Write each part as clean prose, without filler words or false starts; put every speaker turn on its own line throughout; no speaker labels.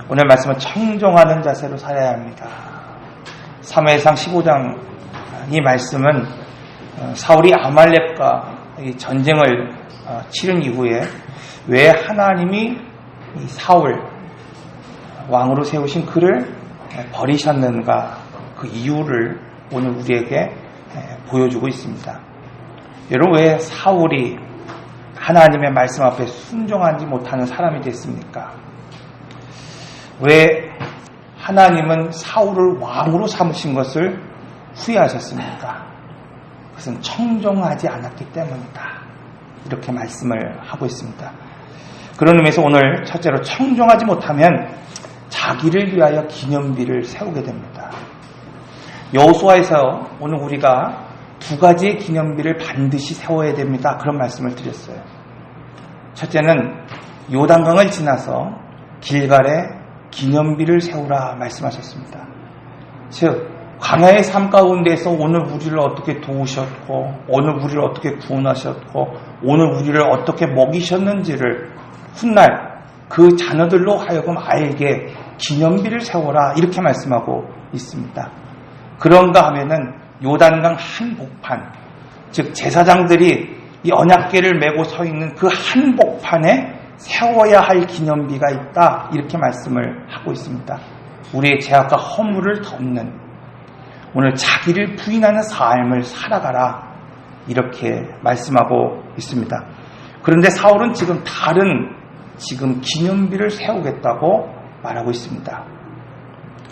오늘 말씀은 청종하는 자세로 살아야 합니다. 사무엘상 15장 이 말씀은 사울이 아말렉과 이 전쟁을 치른 이후에 왜 하나님이 이 사울 왕으로 세우신 그를 버리셨는가 그 이유를 오늘 우리에게 보여주고 있습니다. 여러분, 왜 사울이 하나님의 말씀 앞에 순종하지 못하는 사람이 됐습니까? 왜 하나님은 사울을 왕으로 삼으신 것을 후회하셨습니까? 그것은 청종하지 않았기 때문이다. 이렇게 말씀을 하고 있습니다. 그런 의미에서 오늘 첫째로 청종하지 못하면 자기를 위하여 기념비를 세우게 됩니다. 여호수아에서 오늘 우리가 두 가지의 기념비를 반드시 세워야 됩니다. 그런 말씀을 드렸어요. 첫째는 요단강을 지나서 길갈에 기념비를 세우라 말씀하셨습니다. 즉 광야의 삶 가운데서 오늘 우리를 어떻게 도우셨고 오늘 우리를 어떻게 구원하셨고 오늘 우리를 어떻게 먹이셨는지를 훗날 그 자녀들로 하여금 알게 기념비를 세워라 이렇게 말씀하고 있습니다. 그런가 하면은 요단강 한복판, 즉 제사장들이 이 언약궤를 메고 서 있는 그 한복판에 세워야 할 기념비가 있다 이렇게 말씀을 하고 있습니다. 우리의 죄악과 허물을 덮는 오늘 자기를 부인하는 삶을 살아가라 이렇게 말씀하고 있습니다. 그런데 사울은 지금 다른 기념비를 세우겠다고 말하고 있습니다.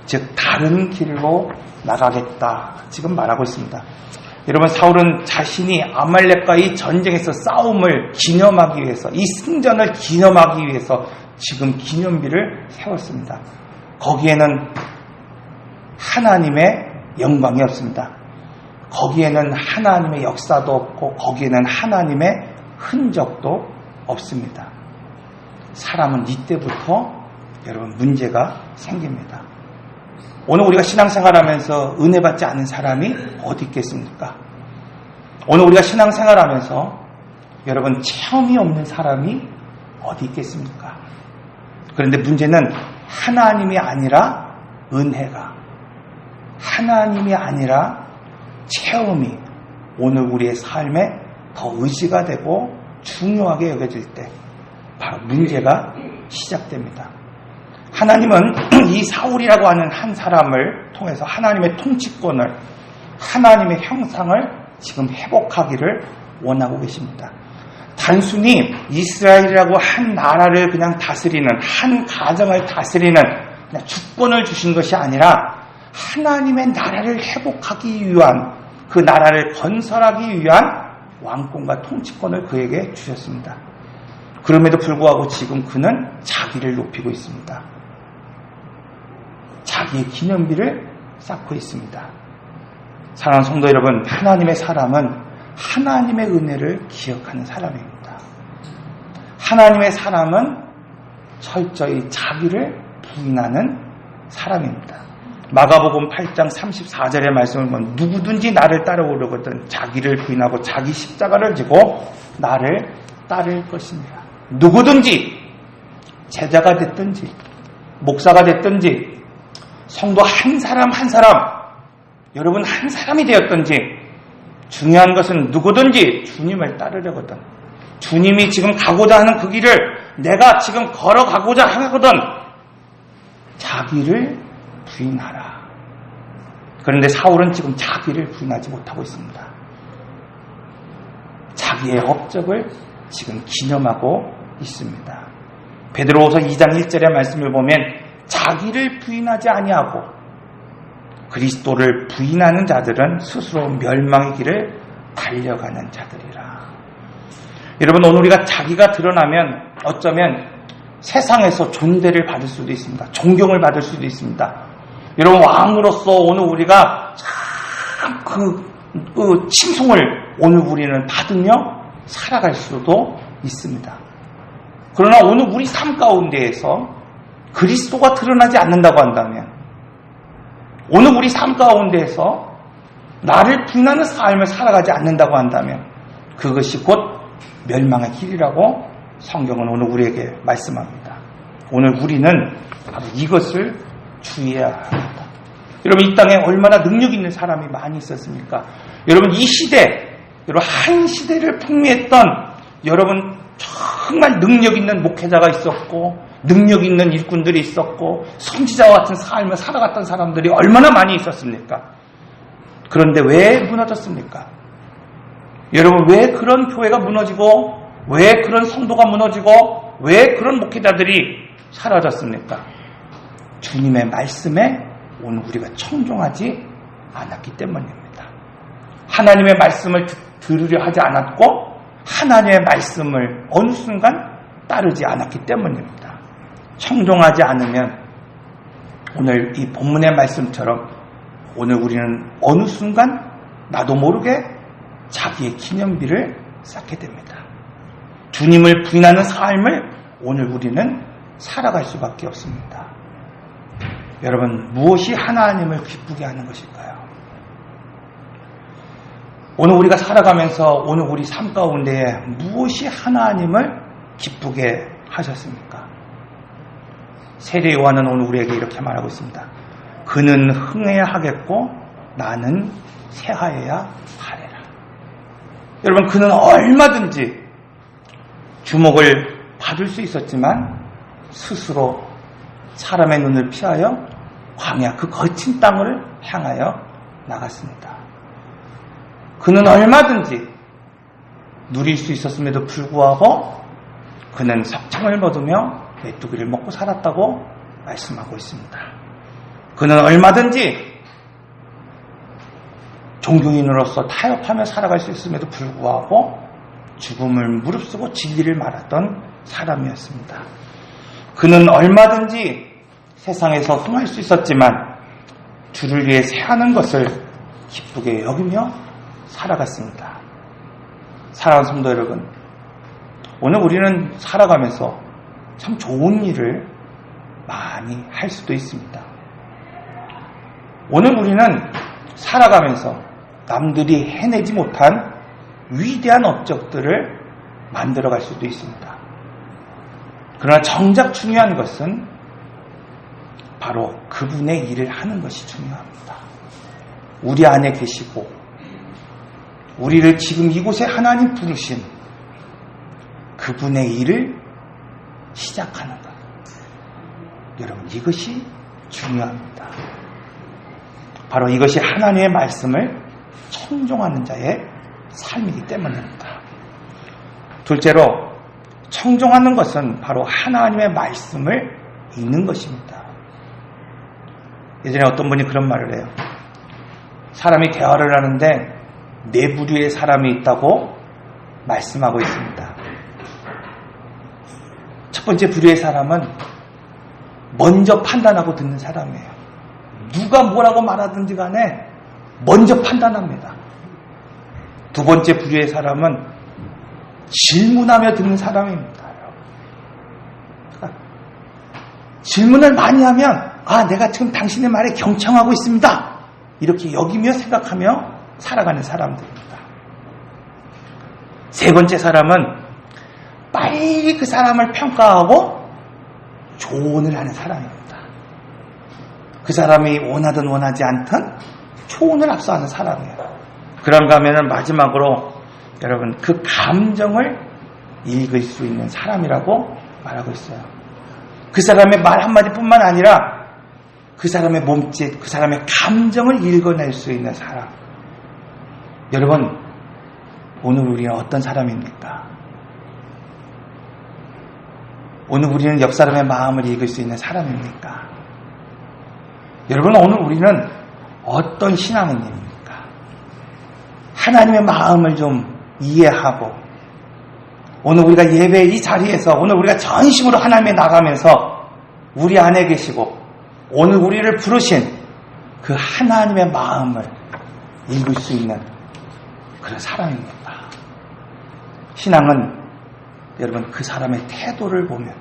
즉 다른 길로 나가겠다 지금 말하고 있습니다. 여러분, 사울은 자신이 아말렉과의 전쟁에서 싸움을 기념하기 위해서 이 승전을 기념하기 위해서 지금 기념비를 세웠습니다. 거기에는 하나님의 영광이 없습니다. 거기에는 하나님의 역사도 없고 거기에는 하나님의 흔적도 없습니다. 사람은 이때부터 여러분 문제가 생깁니다. 오늘 우리가 신앙생활하면서 은혜 받지 않은 사람이 어디 있겠습니까? 오늘 우리가 신앙생활하면서 여러분 체험이 없는 사람이 어디 있겠습니까? 그런데 문제는 하나님이 아니라 은혜가, 하나님이 아니라 체험이 오늘 우리의 삶에 더 의지가 되고 중요하게 여겨질 때 바로 문제가 시작됩니다. 하나님은 이 사울이라고 하는 한 사람을 통해서 하나님의 통치권을, 하나님의 형상을 지금 회복하기를 원하고 계십니다. 단순히 이스라엘이라고 한 나라를 그냥 다스리는, 한 가정을 다스리는 그냥 주권을 주신 것이 아니라 하나님의 나라를 회복하기 위한, 그 나라를 건설하기 위한 왕권과 통치권을 그에게 주셨습니다. 그럼에도 불구하고 지금 그는 자기를 높이고 있습니다. 자기의 기념비를 쌓고 있습니다. 사랑하는 성도 여러분, 하나님의 사람은 하나님의 은혜를 기억하는 사람입니다. 하나님의 사람은 철저히 자기를 부인하는 사람입니다. 마가복음 8장 34절의 말씀을 보면 누구든지 나를 따라오려거든 자기를 부인하고 자기 십자가를 지고 나를 따를 것입니다. 누구든지 제자가 됐든지 목사가 됐든지 성도 한 사람 한 사람, 여러분 한 사람이 되었든지 중요한 것은 누구든지 주님을 따르려거든, 주님이 지금 가고자 하는 그 길을 내가 지금 걸어가고자 하거든 자기를 부인하라. 그런데 사울은 지금 자기를 부인하지 못하고 있습니다. 자기의 업적을 지금 기념하고 있습니다. 베드로후서 2장 1절의 말씀을 보면 자기를 부인하지 아니하고 그리스도를 부인하는 자들은 스스로 멸망의 길을 달려가는 자들이라. 여러분, 오늘 우리가 자기가 드러나면 어쩌면 세상에서 존대를 받을 수도 있습니다. 존경을 받을 수도 있습니다. 여러분, 왕으로서 오늘 우리가 참 그 칭송을 오늘 우리는 받으며 살아갈 수도 있습니다. 그러나 오늘 우리 삶 가운데에서 그리스도가 드러나지 않는다고 한다면, 오늘 우리 삶 가운데에서 나를 부인하는 삶을 살아가지 않는다고 한다면 그것이 곧 멸망의 길이라고 성경은 오늘 우리에게 말씀합니다. 오늘 우리는 바로 이것을 주의해야 합니다. 여러분, 이 땅에 얼마나 능력 있는 사람이 많이 있었습니까? 여러분, 이 시대, 여러분, 한 시대를 풍미했던 여러분 정말 능력 있는 목회자가 있었고, 능력 있는 일꾼들이 있었고, 선지자와 같은 삶을 살아갔던 사람들이 얼마나 많이 있었습니까? 그런데 왜 무너졌습니까? 여러분, 왜 그런 교회가 무너지고, 왜 그런 성도가 무너지고, 왜 그런 목회자들이 사라졌습니까? 주님의 말씀에 오늘 우리가 청종하지 않았기 때문입니다. 하나님의 말씀을 들으려 하지 않았고, 하나님의 말씀을 어느 순간 따르지 않았기 때문입니다. 청종하지 않으면 오늘 이 본문의 말씀처럼 오늘 우리는 어느 순간 나도 모르게 자기의 기념비를 쌓게 됩니다. 주님을 부인하는 삶을 오늘 우리는 살아갈 수밖에 없습니다. 여러분, 무엇이 하나님을 기쁘게 하는 것일까요? 오늘 우리가 살아가면서 오늘 우리 삶 가운데에 무엇이 하나님을 기쁘게 하셨습니까? 세례 요한은 오늘 우리에게 이렇게 말하고 있습니다. 그는 흥해야 하겠고 나는 쇠하여야 하리라. 여러분, 그는 얼마든지 주목을 받을 수 있었지만 스스로 사람의 눈을 피하여 광야 그 거친 땅을 향하여 나갔습니다. 그는 얼마든지 누릴 수 있었음에도 불구하고 그는 석창을 거두며 메뚜기를 먹고 살았다고 말씀하고 있습니다. 그는 얼마든지 종교인으로서 타협하며 살아갈 수 있음에도 불구하고 죽음을 무릅쓰고 진리를 말했던 사람이었습니다. 그는 얼마든지 세상에서 흥할 수 있었지만 주를 위해 새하는 것을 기쁘게 여기며 살아갔습니다. 사랑하는 성도 여러분, 오늘 우리는 살아가면서 참 좋은 일을 많이 할 수도 있습니다. 오늘 우리는 살아가면서 남들이 해내지 못한 위대한 업적들을 만들어갈 수도 있습니다. 그러나 정작 중요한 것은 바로 그분의 일을 하는 것이 중요합니다. 우리 안에 계시고 우리를 지금 이곳에 하나님 부르신 그분의 일을 시작하는 것. 여러분, 이것이 중요합니다. 바로 이것이 하나님의 말씀을 청종하는 자의 삶이기 때문입니다. 둘째로, 청종하는 것은 바로 하나님의 말씀을 읽는 것입니다. 예전에 어떤 분이 그런 말을 해요. 사람이 대화를 하는데 네 부류의 사람이 있다고 말씀하고 있습니다. 첫 번째 부류의 사람은 먼저 판단하고 듣는 사람이에요. 누가 뭐라고 말하든지 간에 먼저 판단합니다. 두 번째 부류의 사람은 질문하며 듣는 사람입니다. 질문을 많이 하면 내가 지금 당신의 말에 경청하고 있습니다. 이렇게 여기며 생각하며 살아가는 사람들입니다. 세 번째 사람은 빨리 그 사람을 평가하고 조언을 하는 사람입니다. 그 사람이 원하든 원하지 않든 조언을 앞서하는 사람이에요. 그런가 하면 마지막으로 여러분, 그 감정을 읽을 수 있는 사람이라고 말하고 있어요. 그 사람의 말 한마디뿐만 아니라 그 사람의 몸짓, 그 사람의 감정을 읽어낼 수 있는 사람. 여러분, 오늘 우리는 어떤 사람입니까? 오늘 우리는 옆 사람의 마음을 읽을 수 있는 사람입니까? 여러분, 오늘 우리는 어떤 신앙인입니까? 하나님의 마음을 좀 이해하고 오늘 우리가 예배 이 자리에서 오늘 우리가 전심으로 하나님에 나가면서 우리 안에 계시고 오늘 우리를 부르신 그 하나님의 마음을 읽을 수 있는 그런 사람입니다. 신앙은 여러분, 그 사람의 태도를 보면,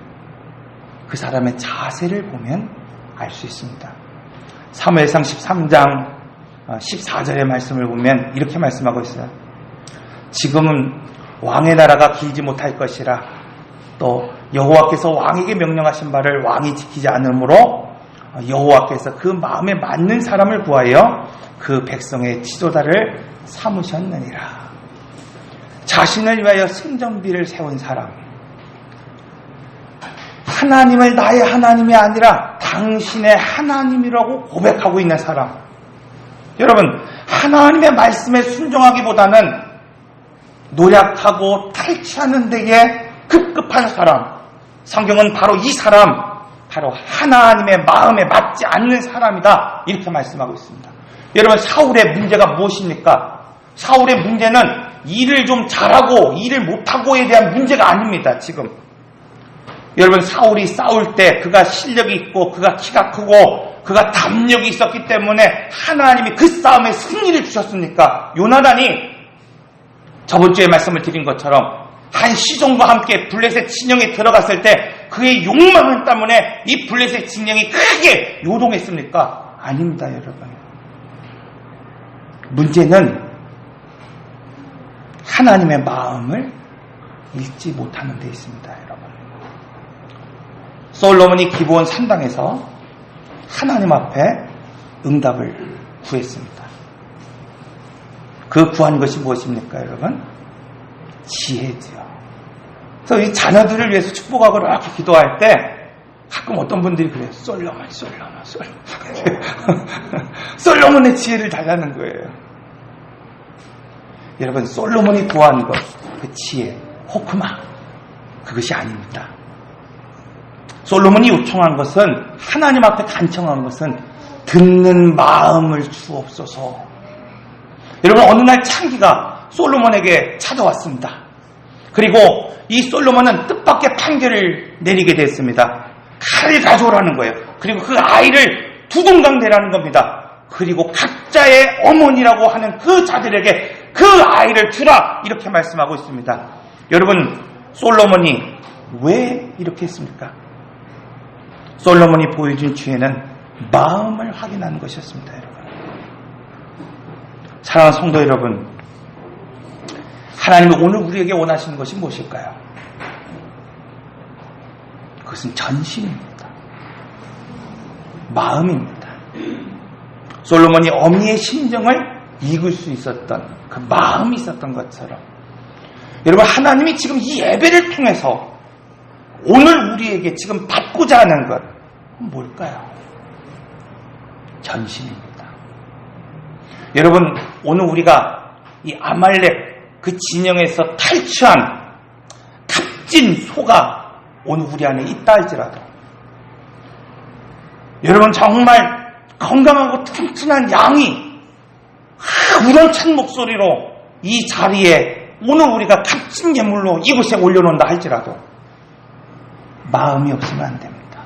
그 사람의 자세를 보면 알 수 있습니다. 사무엘상 13장 14절의 말씀을 보면 이렇게 말씀하고 있어요. 지금은 왕의 나라가 길지 못할 것이라 또 여호와께서 왕에게 명령하신 바를 왕이 지키지 않으므로 여호와께서 그 마음에 맞는 사람을 구하여 그 백성의 지도자를 삼으셨느니라. 자신을 위하여 승전비를 세운 사람, 하나님을 나의 하나님이 아니라 당신의 하나님이라고 고백하고 있는 사람. 여러분, 하나님의 말씀에 순종하기보다는 노력하고 탈취하는 데에 급급한 사람, 성경은 바로 이 사람, 바로 하나님의 마음에 맞지 않는 사람이다, 이렇게 말씀하고 있습니다. 여러분, 사울의 문제가 무엇입니까? 사울의 문제는 일을 좀 잘하고 일을 못하고에 대한 문제가 아닙니다. 지금 여러분, 사울이 싸울 때 그가 실력이 있고 그가 키가 크고 그가 담력이 있었기 때문에 하나님이 그 싸움에 승리를 주셨으니까, 요나단이 저번 주에 말씀을 드린 것처럼 한 시종과 함께 블레셋 진영에 들어갔을 때 그의 욕망 때문에 이 블레셋 진영이 크게 요동했습니까? 아닙니다, 여러분. 문제는 하나님의 마음을 읽지 못하는 데 있습니다, 여러분. 솔로몬이 기브온 산당에서 하나님 앞에 응답을 구했습니다. 그 구한 것이 무엇입니까, 여러분? 지혜지요. 그래서 이 자녀들을 위해서 축복하고 이렇게 기도할 때 가끔 어떤 분들이 그래요. 솔로몬. 솔로몬의 지혜를 달라는 거예요. 여러분, 솔로몬이 구한 것, 그 지혜, 호크마, 그것이 아닙니다. 솔로몬이 요청한 것은, 하나님 앞에 간청한 것은 듣는 마음을 주옵소서. 여러분, 어느 날 창기가 솔로몬에게 찾아왔습니다. 그리고 이 솔로몬은 뜻밖의 판결을 내리게 됐습니다. 칼을 가져오라는 거예요. 그리고 그 아이를 두동강 내라는 겁니다. 그리고 각자의 어머니라고 하는 그 자들에게 그 아이를 주라, 이렇게 말씀하고 있습니다. 여러분, 솔로몬이 왜 이렇게 했습니까? 솔로몬이 보여준 지혜는 마음을 확인하는 것이었습니다, 여러분. 사랑하는 성도 여러분, 하나님이 오늘 우리에게 원하시는 것이 무엇일까요? 그것은 전심입니다. 마음입니다. 솔로몬이 어미의 심정을 읽을 수 있었던 그 마음이 있었던 것처럼, 여러분, 하나님이 지금 이 예배를 통해서 오늘 우리에게 지금 받고자 하는 것 뭘까요? 전심입니다. 여러분, 오늘 우리가 이 아말렉 그 진영에서 탈취한 값진 소가 오늘 우리 안에 있다 할지라도, 여러분, 정말 건강하고 튼튼한 양이 우렁찬 목소리로 이 자리에 오늘 우리가 값진 예물로 이곳에 올려놓는다 할지라도 마음이 없으면 안 됩니다.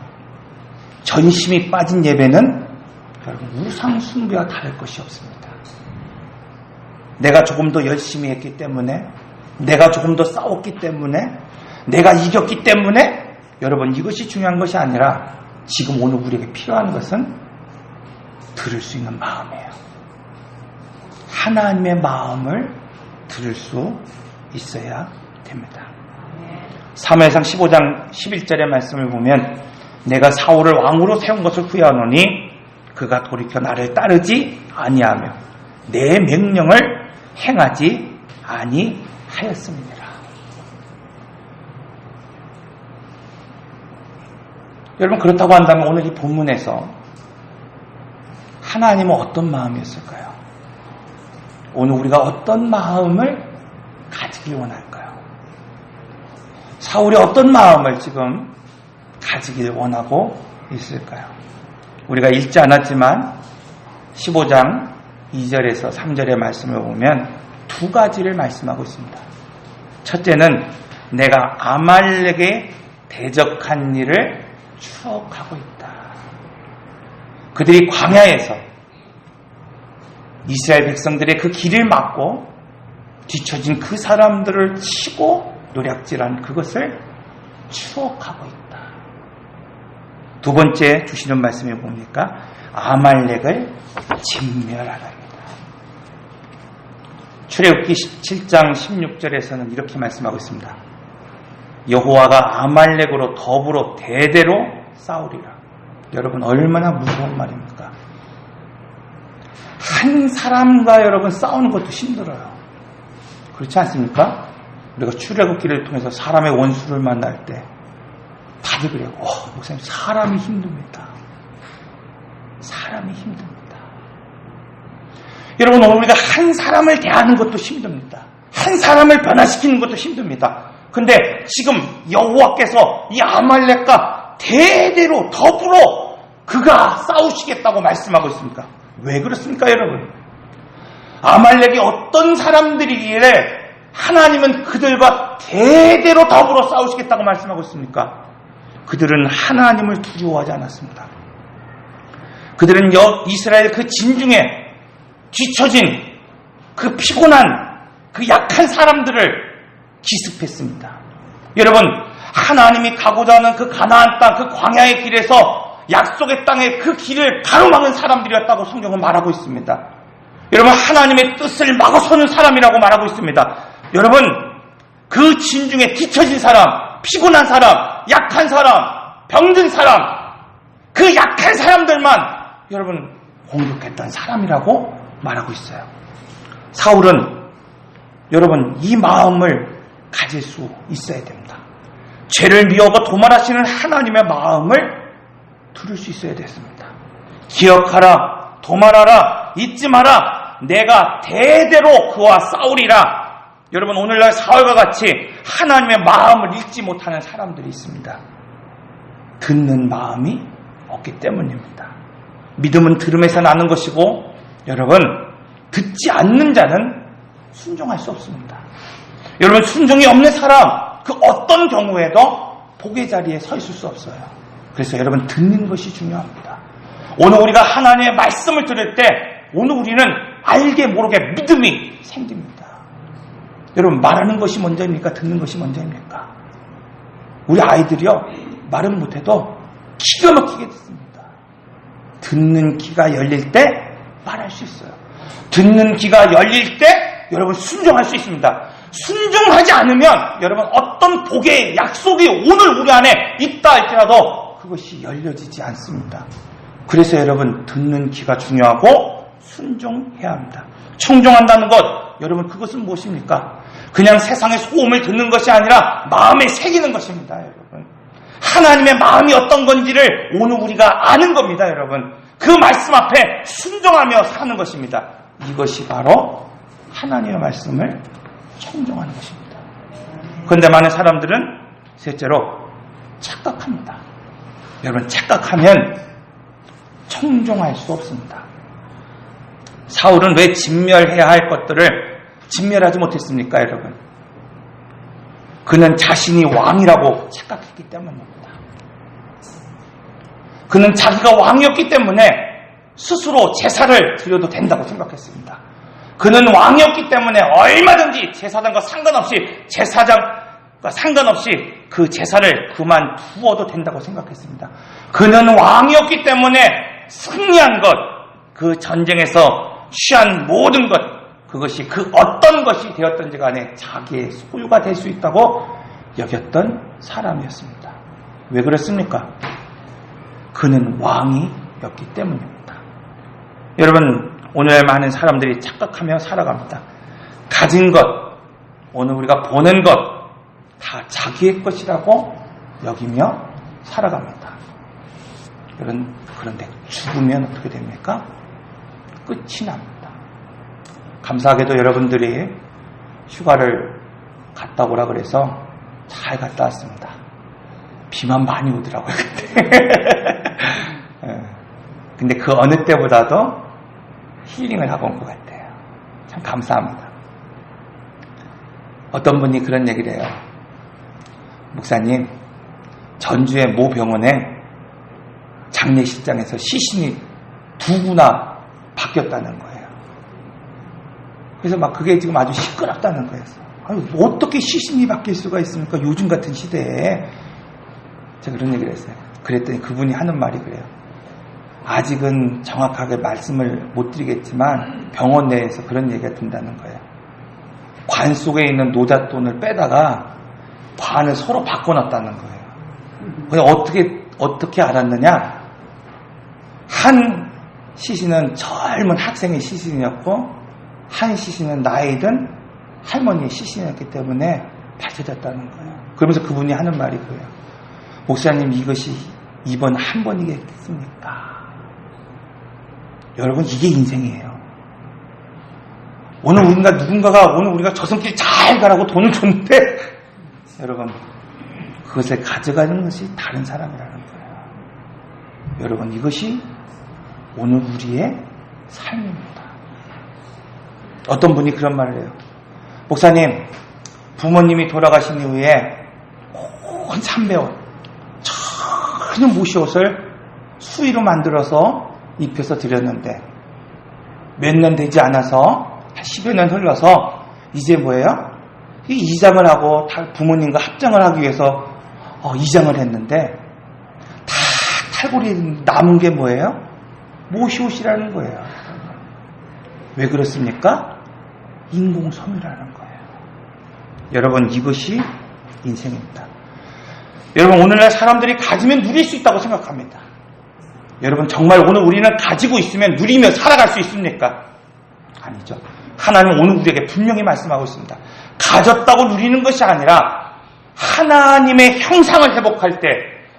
전심이 빠진 예배는 여러분 우상 숭배와 다를 것이 없습니다. 내가 조금 더 열심히 했기 때문에, 내가 조금 더 싸웠기 때문에, 내가 이겼기 때문에, 여러분, 이것이 중요한 것이 아니라 지금 오늘 우리에게 필요한 것은 들을 수 있는 마음이에요. 하나님의 마음을 들을 수 있어야 됩니다. 사무엘상 15장 11절의 말씀을 보면, 내가 사울을 왕으로 세운 것을 후회하노니 그가 돌이켜 나를 따르지 아니하며 내 명령을 행하지 아니하였습니다. 여러분, 그렇다고 한다면 오늘 이 본문에서 하나님은 어떤 마음이었을까요? 오늘 우리가 어떤 마음을 가지길 원할까요? 사울이 어떤 마음을 지금 가지길 원하고 있을까요? 우리가 읽지 않았지만 15장 2절에서 3절의 말씀을 보면 두 가지를 말씀하고 있습니다. 첫째는 내가 아말렉에 대적한 일을 추억하고 있다. 그들이 광야에서 이스라엘 백성들의 그 길을 막고 뒤처진 그 사람들을 치고 노략질한 그것을 추억하고 있다. 두 번째 주시는 말씀이 뭡니까? 아말렉을 진멸하랍니다. 출애굽기 17장 16절에서는 이렇게 말씀하고 있습니다. 여호와가 아말렉으로 더불어 대대로 싸우리라. 여러분, 얼마나 무서운 말입니까? 한 사람과 여러분 싸우는 것도 힘들어요. 그렇지 않습니까? 우리가 출애굽기를 통해서 사람의 원수를 만날 때 다들 그래요. 목사님, 사람이 힘듭니다. 사람이 힘듭니다. 여러분, 오늘 우리가 한 사람을 대하는 것도 힘듭니다. 한 사람을 변화시키는 것도 힘듭니다. 근데 지금 여호와께서 이 아말렉과 대대로 더불어 그가 싸우시겠다고 말씀하고 있습니까? 왜 그렇습니까, 여러분? 아말렉이 어떤 사람들이길래 하나님은 그들과 대대로 더불어 싸우시겠다고 말씀하고 있습니까? 그들은 하나님을 두려워하지 않았습니다. 그들은 이스라엘 그 진중에 뒤처진 그 피곤한 그 약한 사람들을 기습했습니다. 여러분, 하나님이 가고자 하는 그 가나안 땅, 그 광야의 길에서 약속의 땅의 그 길을 가로막은 사람들이었다고 성경은 말하고 있습니다. 여러분, 하나님의 뜻을 막아서는 사람이라고 말하고 있습니다. 여러분, 그 진중에 뒤처진 사람, 피곤한 사람, 약한 사람, 병든 사람, 그 약한 사람들만 여러분 공격했던 사람이라고 말하고 있어요. 사울은 여러분 이 마음을 가질 수 있어야 됩니다. 죄를 미워하고 도말하시는 하나님의 마음을 들을 수 있어야 됐습니다. 기억하라, 도말하라, 잊지 마라, 내가 대대로 그와 싸우리라. 여러분, 오늘날 사울과 같이 하나님의 마음을 읽지 못하는 사람들이 있습니다. 듣는 마음이 없기 때문입니다. 믿음은 들음에서 나는 것이고, 여러분, 듣지 않는 자는 순종할 수 없습니다. 여러분, 순종이 없는 사람, 그 어떤 경우에도 복의 자리에 서 있을 수 없어요. 그래서 여러분, 듣는 것이 중요합니다. 오늘 우리가 하나님의 말씀을 들을 때 오늘 우리는 알게 모르게 믿음이 생깁니다. 여러분, 말하는 것이 먼저입니까? 듣는 것이 먼저입니까? 우리 아이들이요, 말은 못해도 기가 막히게 듣습니다. 듣는 귀가 열릴 때 말할 수 있어요. 듣는 귀가 열릴 때 여러분 순종할 수 있습니다. 순종하지 않으면 여러분 어떤 복의 약속이 오늘 우리 안에 있다 할지라도 그것이 열려지지 않습니다. 그래서 여러분, 듣는 귀가 중요하고 순종해야 합니다. 청종한다는 것, 여러분 그것은 무엇입니까? 그냥 세상의 소음을 듣는 것이 아니라 마음에 새기는 것입니다. 여러분, 하나님의 마음이 어떤 건지를 오늘 우리가 아는 겁니다. 여러분, 그 말씀 앞에 순종하며 사는 것입니다. 이것이 바로 하나님의 말씀을 청종하는 것입니다. 그런데 많은 사람들은 셋째로 착각합니다. 여러분, 착각하면 청종할 수 없습니다. 사울은 왜 진멸해야 할 것들을 진멸하지 못했습니까, 여러분? 그는 자신이 왕이라고 착각했기 때문입니다. 그는 자기가 왕이었기 때문에 스스로 제사를 드려도 된다고 생각했습니다. 그는 왕이었기 때문에 얼마든지 제사장과 상관없이 그 제사를 그만두어도 된다고 생각했습니다. 그는 왕이었기 때문에 승리한 것, 그 전쟁에서 취한 모든 것, 그것이 그 어떤 것이 되었던지 간에 자기의 소유가 될 수 있다고 여겼던 사람이었습니다. 왜 그렇습니까? 그는 왕이었기 때문입니다. 여러분, 오늘 많은 사람들이 착각하며 살아갑니다. 가진 것, 오늘 우리가 보는 것, 다 자기의 것이라고 여기며 살아갑니다. 그런데 죽으면 어떻게 됩니까? 끝이 납니다. 감사하게도 여러분들이 휴가를 갔다 오라 그래서 잘 갔다 왔습니다. 비만 많이 오더라고요, 그때. 근데 그 어느 때보다도 힐링을 하고 온 것 같아요. 참 감사합니다. 어떤 분이 그런 얘기를 해요. 목사님, 전주의 모 병원에 장례식장에서 시신이 2구나 바뀌었다는 거예요. 그래서 막 그게 지금 아주 시끄럽다는 거예요. 아니, 어떻게 시신이 바뀔 수가 있습니까? 요즘 같은 시대에. 제가 그런 얘기를 했어요. 그랬더니 그분이 하는 말이 그래요. 아직은 정확하게 말씀을 못 드리겠지만 병원 내에서 그런 얘기가 든다는 거예요. 관 속에 있는 노잣돈을 빼다가 반을 서로 바꿔놨다는 거예요. 그냥 어떻게 알았느냐? 한 시신은 젊은 학생의 시신이었고, 한 시신은 나이 든 할머니의 시신이었기 때문에 밝혀졌다는 거예요. 그러면서 그분이 하는 말이 그거예요. 목사님, 이것이 이번 한 번이겠습니까? 여러분, 이게 인생이에요. 오늘 우리가 저 손길 잘 가라고 돈을 줬는데, 여러분, 그것을 가져가는 것이 다른 사람이라는 거예요. 여러분, 이것이 오늘 우리의 삶입니다. 어떤 분이 그런 말을 해요. 목사님, 부모님이 돌아가신 이후에 온 300원, 전혀 못이옷을 수의로 만들어서 입혀서 드렸는데 몇 년 되지 않아서 한 10여 년 흘러서 이제 뭐예요? 이장을 하고 부모님과 합장을 하기 위해서 이장을 했는데 다 탈골이 남은 게 뭐예요? 못이옷이라는 거예요. 왜 그렇습니까? 인공섬유라는 거예요. 여러분, 이것이 인생입니다. 여러분, 오늘날 사람들이 가지면 누릴 수 있다고 생각합니다. 여러분, 정말 오늘 우리는 가지고 있으면 누리며 살아갈 수 있습니까? 아니죠. 하나님은 오늘 우리에게 분명히 말씀하고 있습니다. 가졌다고 누리는 것이 아니라 하나님의 형상을 회복할 때,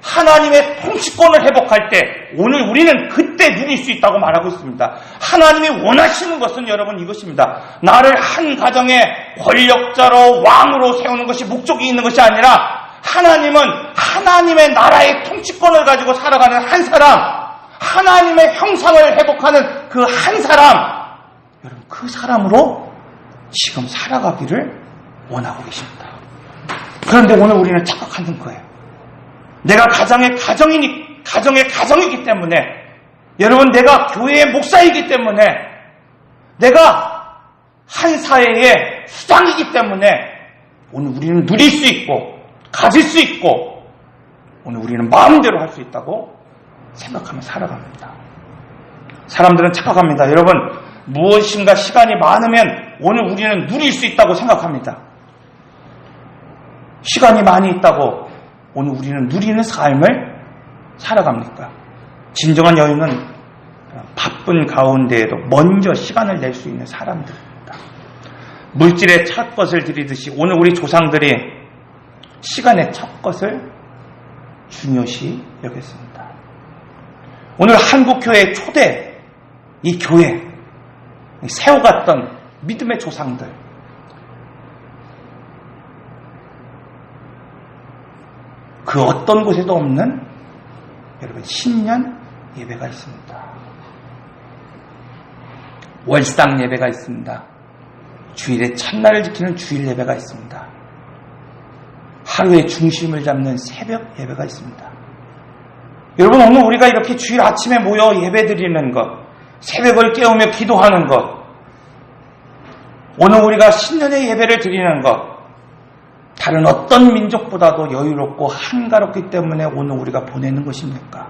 하나님의 통치권을 회복할 때 오늘 우리는 그때 누릴 수 있다고 말하고 있습니다. 하나님이 원하시는 것은 여러분 이것입니다. 나를 한 가정의 권력자로 왕으로 세우는 것이 목적이 있는 것이 아니라 하나님은 하나님의 나라의 통치권을 가지고 살아가는 한 사람, 하나님의 형상을 회복하는 그 한 사람, 여러분 그 사람으로 지금 살아가기를 원하고 계십니다. 그런데 오늘 우리는 착각하는 거예요. 내가 가정의 가정이기 때문에, 여러분 내가 교회의 목사이기 때문에, 내가 한 사회의 수장이기 때문에 오늘 우리는 누릴 수 있고 가질 수 있고 오늘 우리는 마음대로 할 수 있다고 생각하며 살아갑니다. 사람들은 착각합니다. 여러분, 무엇인가 시간이 많으면 오늘 우리는 누릴 수 있다고 생각합니다. 시간이 많이 있다고 오늘 우리는 누리는 삶을 살아갑니까? 진정한 여유는 바쁜 가운데에도 먼저 시간을 낼 수 있는 사람들입니다. 물질의 첫 것을 드리듯이 오늘 우리 조상들이 시간의 첫 것을 중요시 여겼습니다. 오늘 한국교회의 초대, 이 교회, 세워갔던 믿음의 조상들, 그 어떤 곳에도 없는 여러분 신년 예배가 있습니다. 월상 예배가 있습니다. 주일의 첫날을 지키는 주일 예배가 있습니다. 하루의 중심을 잡는 새벽 예배가 있습니다. 여러분, 오늘 우리가 이렇게 주일 아침에 모여 예배 드리는 것, 새벽을 깨우며 기도하는 것, 오늘 우리가 신년의 예배를 드리는 것, 다른 어떤 민족보다도 여유롭고 한가롭기 때문에 오늘 우리가 보내는 것입니까?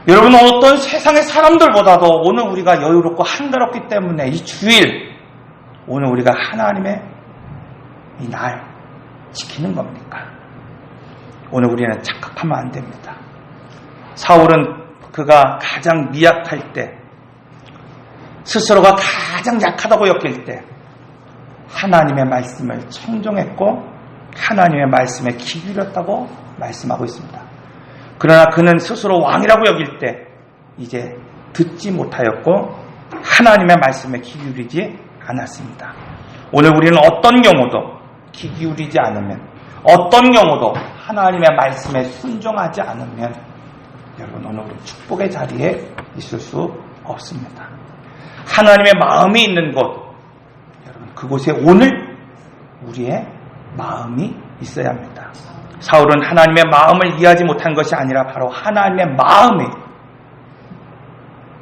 여러분, 어떤 세상의 사람들보다도 오늘 우리가 여유롭고 한가롭기 때문에 이 주일, 오늘 우리가 하나님의 이 날 지키는 겁니까? 오늘 우리는 착각하면 안 됩니다. 사울은 그가 가장 미약할 때, 스스로가 가장 약하다고 여길 때 하나님의 말씀을 청종했고 하나님의 말씀에 귀 기울였다고 말씀하고 있습니다. 그러나 그는 스스로 왕이라고 여길 때 이제 듣지 못하였고 하나님의 말씀에 귀 기울이지 않았습니다. 오늘 우리는 어떤 경우도 귀 기울이지 않으면, 어떤 경우도 하나님의 말씀에 순종하지 않으면 여러분 오늘 우리 축복의 자리에 있을 수 없습니다. 하나님의 마음이 있는 곳, 여러분 그곳에 오늘 우리의 마음이 있어야 합니다. 사울은 하나님의 마음을 이해하지 못한 것이 아니라 바로 하나님의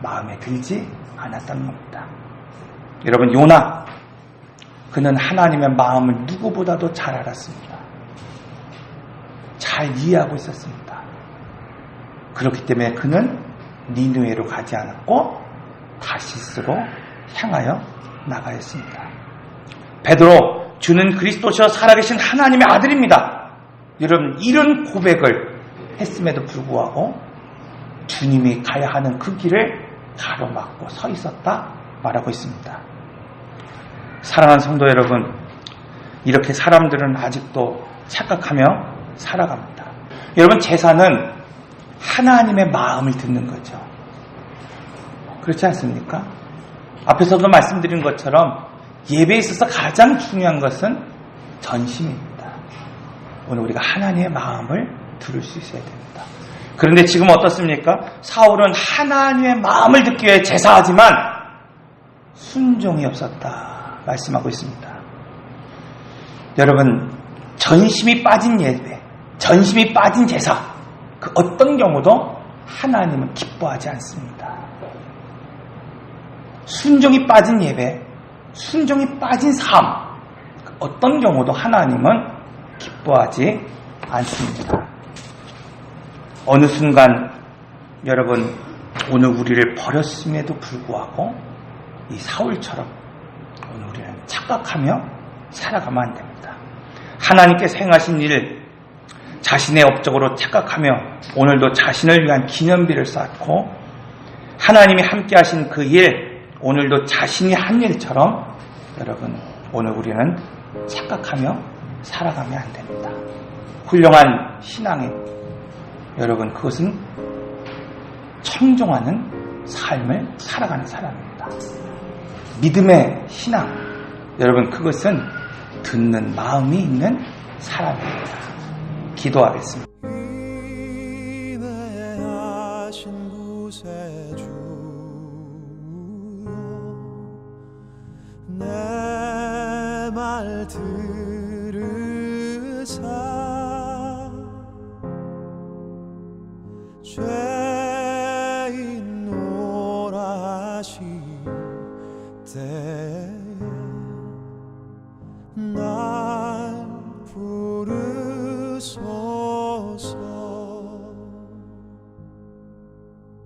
마음에 들지 않았다는 겁니다. 여러분, 요나, 그는 하나님의 마음을 누구보다도 잘 알았습니다. 잘 이해하고 있었습니다. 그렇기 때문에 그는 니느웨로 가지 않았고 다시스로 향하여 나가였습니다. 베드로, 주는 그리스도시여 살아계신 하나님의 아들입니다. 여러분, 이런 고백을 했음에도 불구하고 주님이 가야 하는 그 길을 가로막고 서 있었다 말하고 있습니다. 사랑하는 성도 여러분, 이렇게 사람들은 아직도 착각하며 살아갑니다. 여러분, 제사는 하나님의 마음을 듣는 거죠. 그렇지 않습니까? 앞에서도 말씀드린 것처럼 예배에 있어서 가장 중요한 것은 전심입니다. 오늘 우리가 하나님의 마음을 들을 수 있어야 됩니다. 그런데 지금 어떻습니까? 사울은 하나님의 마음을 듣기 위해 제사하지만 순종이 없었다 말씀하고 있습니다. 여러분, 전심이 빠진 예배, 전심이 빠진 제사, 그 어떤 경우도 하나님은 기뻐하지 않습니다. 순종이 빠진 예배, 순종이 빠진 삶, 그 어떤 경우도 하나님은 기뻐하지 않습니다. 어느 순간 여러분, 오늘 우리를 버렸음에도 불구하고 이 사울처럼 오늘 우리는 착각하며 살아가면 안 됩니다. 하나님께서 행하신 일, 자신의 업적으로 착각하며 오늘도 자신을 위한 기념비를 쌓고 하나님이 함께 하신 그 일, 오늘도 자신이 한 일처럼 여러분, 오늘 우리는 착각하며 살아가면 안 됩니다. 훌륭한 신앙의 여러분, 그것은 청종하는 삶을 살아가는 사람입니다. 믿음의 신앙, 여러분, 그것은 듣는 마음이 있는 사람입니다. 기도하겠습니다.
인내하신 곳에 주여 내 말 들으사 죄인 오라 하실 때에 날 부르소서.